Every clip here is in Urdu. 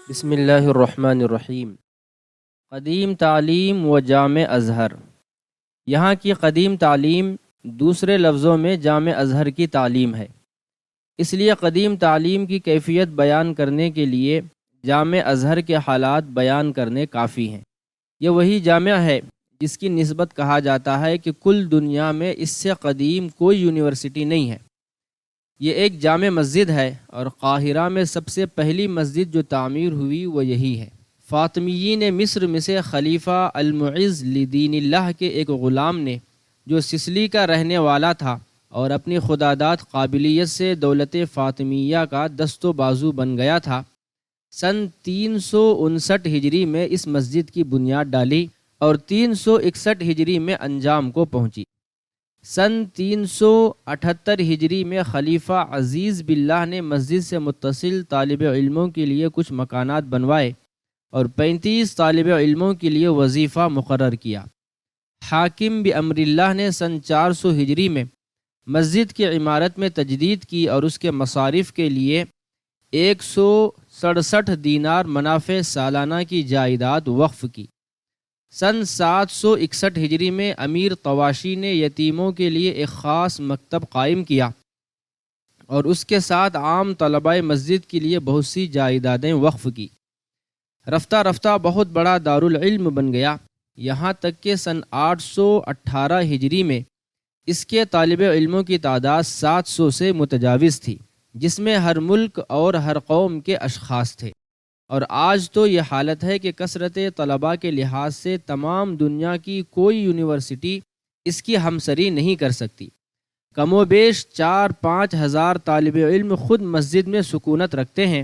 بسم اللہ الرحمن الرحیم۔ قدیم تعلیم و جامع ازہر۔ یہاں کی قدیم تعلیم دوسرے لفظوں میں جامع ازہر کی تعلیم ہے، اس لیے قدیم تعلیم کی کیفیت بیان کرنے کے لیے جامع ازہر کے حالات بیان کرنے کافی ہیں۔ یہ وہی جامع ہے جس کی نسبت کہا جاتا ہے کہ کل دنیا میں اس سے قدیم کوئی یونیورسٹی نہیں ہے۔ یہ ایک جامع مسجد ہے اور قاہرہ میں سب سے پہلی مسجد جو تعمیر ہوئی وہ یہی ہے۔ فاطمیین مصر میں سے خلیفہ المعز لدین اللہ کے ایک غلام نے، جو سسلی کا رہنے والا تھا اور اپنی خداداد قابلیت سے دولت فاطمیہ کا دست و بازو بن گیا تھا، سن 359 ہجری میں اس مسجد کی بنیاد ڈالی اور 361 ہجری میں انجام کو پہنچی۔ سن 378 ہجری میں خلیفہ عزیز باللہ نے مسجد سے متصل طالب علموں کے لیے کچھ مکانات بنوائے اور 35 طالب علموں کے لیے وظیفہ مقرر کیا۔ حاکم بامر اللہ نے سن 400 ہجری میں مسجد کی عمارت میں تجدید کی اور اس کے مصارف کے لیے 167 دینار منافع سالانہ کی جائیداد وقف کی۔ سن 761 ہجری میں امیر طواشی نے یتیموں کے لیے ایک خاص مکتب قائم کیا اور اس کے ساتھ عام طلباء مسجد کے لیے بہت سی جائیدادیں وقف کی۔ رفتہ رفتہ بہت بڑا دارالعلم بن گیا، یہاں تک کہ سن 818 ہجری میں اس کے طالب علموں کی تعداد 700 سے متجاوز تھی، جس میں ہر ملک اور ہر قوم کے اشخاص تھے۔ اور آج تو یہ حالت ہے کہ کثرت طلباء کے لحاظ سے تمام دنیا کی کوئی یونیورسٹی اس کی ہمسری نہیں کر سکتی۔ کم و بیش 4-5 ہزار طالب علم خود مسجد میں سکونت رکھتے ہیں،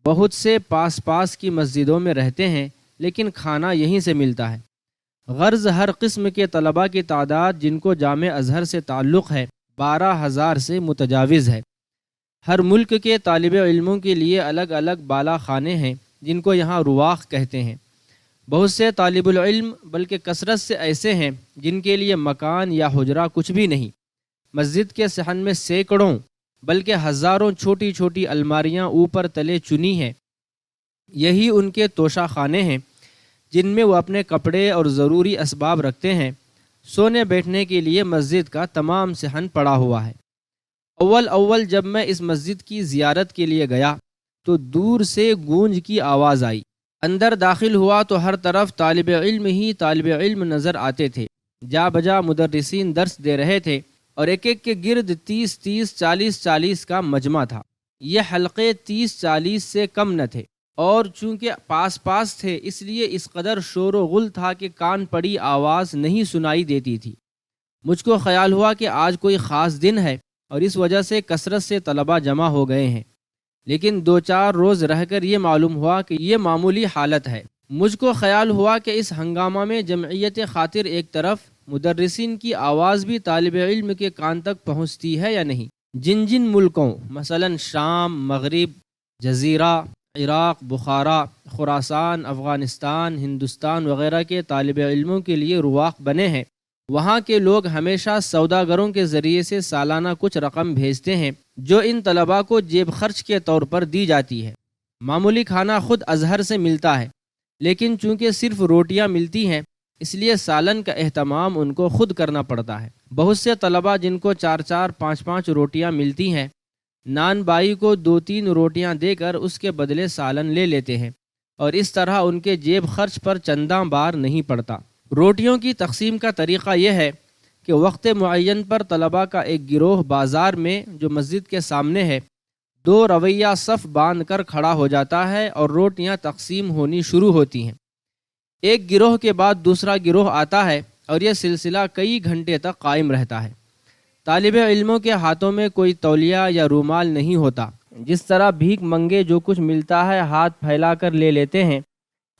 بہت سے پاس پاس کی مسجدوں میں رہتے ہیں لیکن کھانا یہیں سے ملتا ہے۔ غرض ہر قسم کے طلباء کی تعداد جن کو جامع ازہر سے تعلق ہے 12,000 سے متجاوز ہے۔ ہر ملک کے طالب علموں کے لیے الگ الگ بالا خانے ہیں جن کو یہاں رواق کہتے ہیں۔ بہت سے طالب العلم بلکہ کثرت سے ایسے ہیں جن کے لیے مکان یا حجرہ کچھ بھی نہیں۔ مسجد کے صحن میں سینکڑوں بلکہ ہزاروں چھوٹی چھوٹی الماریاں اوپر تلے چنی ہیں، یہی ان کے توشہ خانے ہیں جن میں وہ اپنے کپڑے اور ضروری اسباب رکھتے ہیں۔ سونے بیٹھنے کے لیے مسجد کا تمام صحن پڑا ہوا ہے۔ اول جب میں اس مسجد کی زیارت کے لیے گیا تو دور سے گونج کی آواز آئی۔ اندر داخل ہوا تو ہر طرف طالب علم نظر آتے تھے۔ جا بجا مدرسین درس دے رہے تھے اور ایک ایک کے گرد 30 40 کا مجمع تھا۔ یہ حلقے 30-40 سے کم نہ تھے اور چونکہ پاس پاس تھے اس لیے اس قدر شور و غل تھا کہ کان پڑی آواز نہیں سنائی دیتی تھی۔ مجھ کو خیال ہوا کہ آج کوئی خاص دن ہے اور اس وجہ سے کثرت سے طلباء جمع ہو گئے ہیں، لیکن 2-4 روز رہ کر یہ معلوم ہوا کہ یہ معمولی حالت ہے۔ مجھ کو خیال ہوا کہ اس ہنگامہ میں جمعیت خاطر ایک طرف، مدرسین کی آواز بھی طالب علم کے کان تک پہنچتی ہے یا نہیں۔ جن ملکوں مثلا شام، مغرب، جزیرہ، عراق، بخارا، خراسان، افغانستان، ہندوستان وغیرہ کے طالب علموں کے لیے رواق بنے ہیں، وہاں کے لوگ ہمیشہ سوداگروں کے ذریعے سے سالانہ کچھ رقم بھیجتے ہیں جو ان طلباء کو جیب خرچ کے طور پر دی جاتی ہے۔ معمولی کھانا خود ازہر سے ملتا ہے، لیکن چونکہ صرف روٹیاں ملتی ہیں اس لیے سالن کا اہتمام ان کو خود کرنا پڑتا ہے۔ بہت سے طلباء جن کو 4 5 روٹیاں ملتی ہیں، نان بائی کو 2-3 روٹیاں دے کر اس کے بدلے سالن لے لیتے ہیں اور اس طرح ان کے جیب خرچ پر چنداں بار نہیں پڑتا۔ روٹیوں کی تقسیم کا طریقہ یہ ہے کہ وقت معین پر طلباء کا ایک گروہ بازار میں جو مسجد کے سامنے ہے 2 رویہ صف باندھ کر کھڑا ہو جاتا ہے اور روٹیاں تقسیم ہونی شروع ہوتی ہیں۔ ایک گروہ کے بعد دوسرا گروہ آتا ہے اور یہ سلسلہ کئی گھنٹے تک قائم رہتا ہے۔ طالب علموں کے ہاتھوں میں کوئی تولیہ یا رومال نہیں ہوتا، جس طرح بھیک منگے جو کچھ ملتا ہے ہاتھ پھیلا کر لے لیتے ہیں،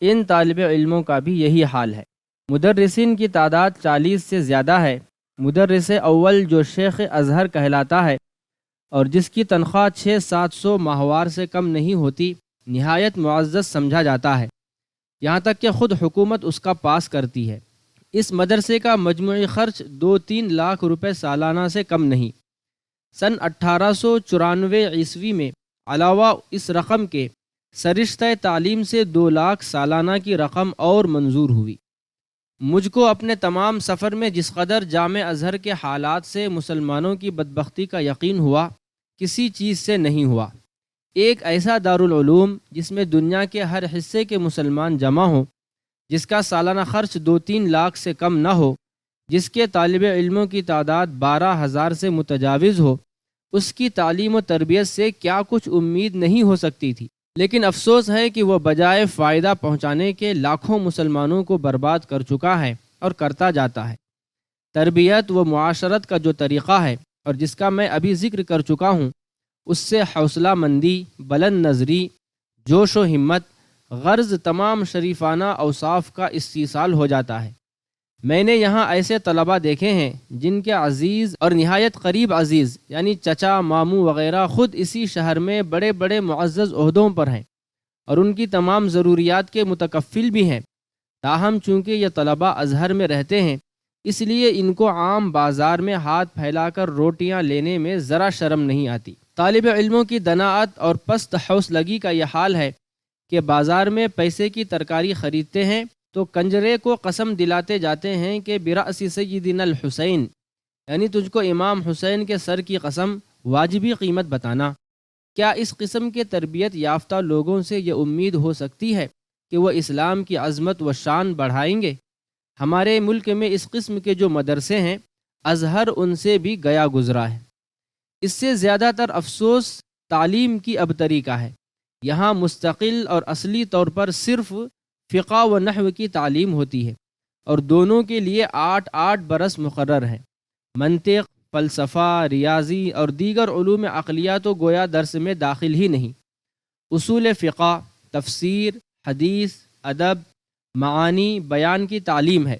ان طالب علموں کا بھی یہی حال ہے۔ مدرسین کی تعداد 40 سے زیادہ ہے۔ مدرس اول جو شیخ ازہر کہلاتا ہے اور جس کی تنخواہ 600-700 ماہوار سے کم نہیں ہوتی، نہایت معزز سمجھا جاتا ہے، یہاں تک کہ خود حکومت اس کا پاس کرتی ہے۔ اس مدرسے کا مجموعی خرچ 2-3 لاکھ روپے سالانہ سے کم نہیں۔ سن 1894 عیسوی میں علاوہ اس رقم کے سرشتہ تعلیم سے 2 لاکھ سالانہ کی رقم اور منظور ہوئی۔ مجھ کو اپنے تمام سفر میں جس قدر جامع ازہر کے حالات سے مسلمانوں کی بدبختی کا یقین ہوا، کسی چیز سے نہیں ہوا۔ ایک ایسا دارالعلوم جس میں دنیا کے ہر حصے کے مسلمان جمع ہوں، جس کا سالانہ خرچ 2-3 لاکھ سے کم نہ ہو، جس کے طالب علموں کی تعداد 12,000 سے متجاوز ہو، اس کی تعلیم و تربیت سے کیا کچھ امید نہیں ہو سکتی تھی۔ لیکن افسوس ہے کہ وہ بجائے فائدہ پہنچانے کے لاکھوں مسلمانوں کو برباد کر چکا ہے اور کرتا جاتا ہے۔ تربیت و معاشرت کا جو طریقہ ہے اور جس کا میں ابھی ذکر کر چکا ہوں، اس سے حوصلہ مندی، بلند نظری، جوش و ہمت، غرض تمام شریفانہ اوصاف کا استیصال ہو جاتا ہے۔ میں نے یہاں ایسے طلباء دیکھے ہیں جن کے عزیز اور نہایت قریب عزیز یعنی چچا، ماموں وغیرہ خود اسی شہر میں بڑے بڑے معزز عہدوں پر ہیں اور ان کی تمام ضروریات کے متکفل بھی ہیں۔ تاہم چونکہ یہ طلباء ازہر میں رہتے ہیں، اس لیے ان کو عام بازار میں ہاتھ پھیلا کر روٹیاں لینے میں ذرا شرم نہیں آتی۔ طالب علموں کی دناعت اور پست حوصلگی کا یہ حال ہے کہ بازار میں پیسے کی ترکاری خریدتے ہیں تو کنجرے کو قسم دلاتے جاتے ہیں کہ برأس سیدنا الحسین، یعنی تجھ کو امام حسین کے سر کی قسم، واجبی قیمت بتانا۔ کیا اس قسم کے تربیت یافتہ لوگوں سے یہ امید ہو سکتی ہے کہ وہ اسلام کی عظمت و شان بڑھائیں گے؟ ہمارے ملک میں اس قسم کے جو مدرسے ہیں، ازہر ان سے بھی گیا گزرا ہے۔ اس سے زیادہ تر افسوس تعلیم کی ابتری کا ہے۔ یہاں مستقل اور اصلی طور پر صرف فقہ و نحو کی تعلیم ہوتی ہے اور دونوں کے لیے 8 برس مقرر ہیں۔ منطق، فلسفہ، ریاضی اور دیگر علوم عقلیہ تو گویا درس میں داخل ہی نہیں۔ اصول فقہ، تفسیر، حدیث، ادب، معانی، بیان کی تعلیم ہے،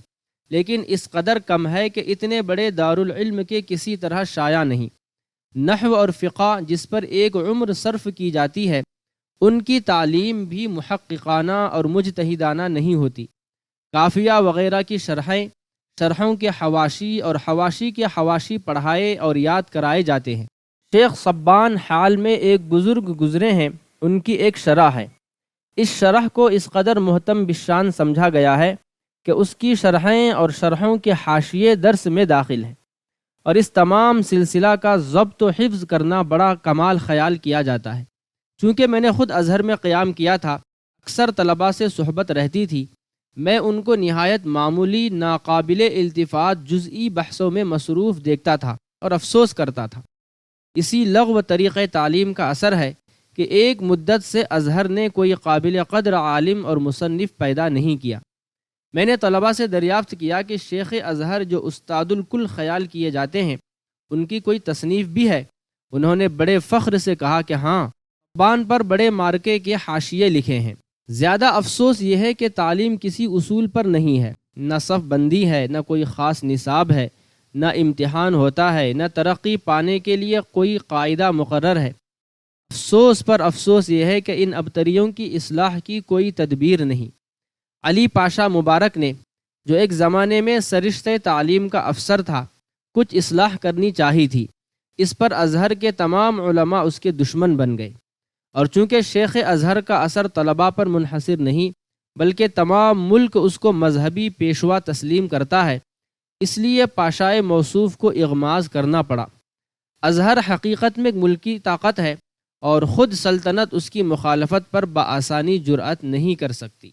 لیکن اس قدر کم ہے کہ اتنے بڑے دارالعلم کے کسی طرح شائع نہیں۔ نحو اور فقہ جس پر ایک عمر صرف کی جاتی ہے، ان کی تعلیم بھی محققانہ اور مجتہدانہ نہیں ہوتی۔ کافیہ وغیرہ کی شرحوں کے حواشی اور حواشی کے حواشی پڑھائے اور یاد کرائے جاتے ہیں۔ شیخ صبان حال میں ایک بزرگ گزرے ہیں، ان کی ایک شرح ہے۔ اس شرح کو اس قدر محتم بالشان سمجھا گیا ہے کہ اس کی شرحیں اور شرحوں کے حاشیے درس میں داخل ہیں، اور اس تمام سلسلہ کا ضبط و حفظ کرنا بڑا کمال خیال کیا جاتا ہے۔ چونکہ میں نے خود ازہر میں قیام کیا تھا، اکثر طلباء سے صحبت رہتی تھی، میں ان کو نہایت معمولی، ناقابل التفات جزئی بحثوں میں مصروف دیکھتا تھا اور افسوس کرتا تھا۔ اسی لغو طریقۂ تعلیم کا اثر ہے کہ ایک مدت سے ازہر نے کوئی قابل قدر عالم اور مصنف پیدا نہیں کیا۔ میں نے طلباء سے دریافت کیا کہ شیخ ازہر جو استاد الکل خیال کیے جاتے ہیں، ان کی کوئی تصنیف بھی ہے؟ انہوں نے بڑے فخر سے کہا کہ ہاں، بان پر بڑے مارکے کے حاشیے لکھے ہیں۔ زیادہ افسوس یہ ہے کہ تعلیم کسی اصول پر نہیں ہے، نہ صف بندی ہے، نہ کوئی خاص نصاب ہے، نہ امتحان ہوتا ہے، نہ ترقی پانے کے لیے کوئی قاعدہ مقرر ہے۔ افسوس پر افسوس یہ ہے کہ ان ابتریوں کی اصلاح کی کوئی تدبیر نہیں۔ علی پاشا مبارک نے، جو ایک زمانے میں سرشتہ تعلیم کا افسر تھا، کچھ اصلاح کرنی چاہی تھی۔ اس پر ازہر کے تمام علماء اس کے دشمن بن گئے، اور چونکہ شیخ ازہر کا اثر طلباء پر منحصر نہیں بلکہ تمام ملک اس کو مذہبی پیشوا تسلیم کرتا ہے، اس لیے پاشائے موصوف کو اغماض کرنا پڑا۔ ازہر حقیقت میں ایک ملکی طاقت ہے اور خود سلطنت اس کی مخالفت پر بآسانی جرأت نہیں کر سکتی۔